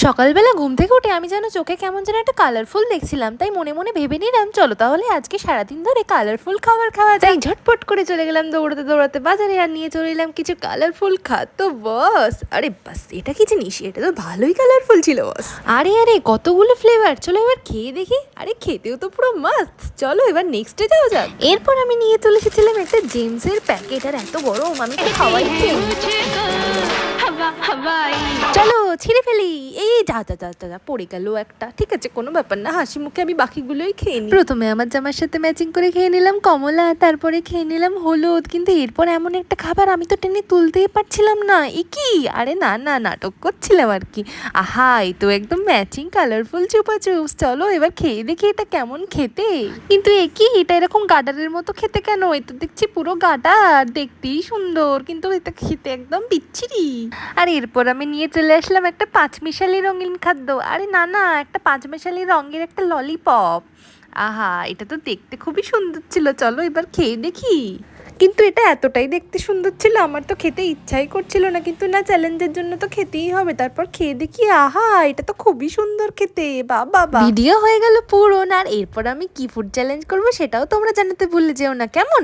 সকালবেলা ঘুম থেকে উঠে আমি যেন চোখে কেমন যেন একটা কালারফুল দেখছিলাম, তাই মনে মনে ভেবে নিলাম চলো তাহলে আজকে সারাদিন ধরে কালারফুল খাবার খাওয়া যায়। ঝটপট করে চলে গেলাম দৌড়াতে দৌড়াতে বাজারে, আর নিয়ে চলে এলাম কিছু কালারফুল খাদ্য। বস আরে বাস, এটা কি জিনিস? এটা তো ভালোই কালারফুল ছিল বস। আরে আরে কতগুলো ফ্লেভার, চলো এবার খেয়ে দেখি। আরে খেতেও তো পুরো মাস্ত, চলো এবার নেক্সটে যাওয়া যাক। এরপর আমি নিয়ে চলে এসেছিলাম একটা জেমসের প্যাকেট, আর এত গরম আমি তো খাওয়াই চলো ছিঁড়ে ফেলি। এই যা যা যা যা পড়ে গেল একটা, ঠিক আছে কোনো ব্যাপার না, হাসি মুখে আমি বাকিগুলোই খেয়ে নিই। প্রথমে আমার জামার সাথে ম্যাচিং করে খেয়ে নিলাম কমলা, তারপরে খেয়ে নিলাম হলুদ, কিন্তু এরপর এমন একটা খাবার আমি তো টেনে তুলতেই পারছিলাম না। এ কি? আরে না না, নাটক করছিলাম আর কি। আহা, এই তো একদম ম্যাচিং কালারফুল চুপা চুপস, চলো এবার খেয়ে দেখি এটা কেমন খেতে। কিন্তু এ কি, এটা এরকম গাডারের মতো খেতে কেন? এ তো দেখছি পুরো গাডার, দেখতেই সুন্দর কিন্তু এটা খেতে একদম বিচ্ছিরি। আর এরপর আমি নিয়ে চলে আসলাম একটা পাঁচমিশালি রঙিন খাদ্য। আরে না না, একটা পাঁচমিশালি রঙের একটা ললিপপ। আহা, এটা তো দেখতে খুবই সুন্দর ছিল, চলো এবার খেয়ে দেখি। কিন্তু এটা এতটাই দেখতে সুন্দর ছিল আমার তো খেতে ইচ্ছাই করছিল না, কিন্তু না, চ্যালেঞ্জের জন্য তো খেতেই হবে। তারপর খেয়ে দেখি, আহা এটা তো খুবই সুন্দর খেতে। বাবা ভিডিও হয়ে গেল পুরো। আর এরপর আমি কি ফুড চ্যালেঞ্জ করবো সেটাও তোমরা জানাতে ভুলে যেও না, কেমন?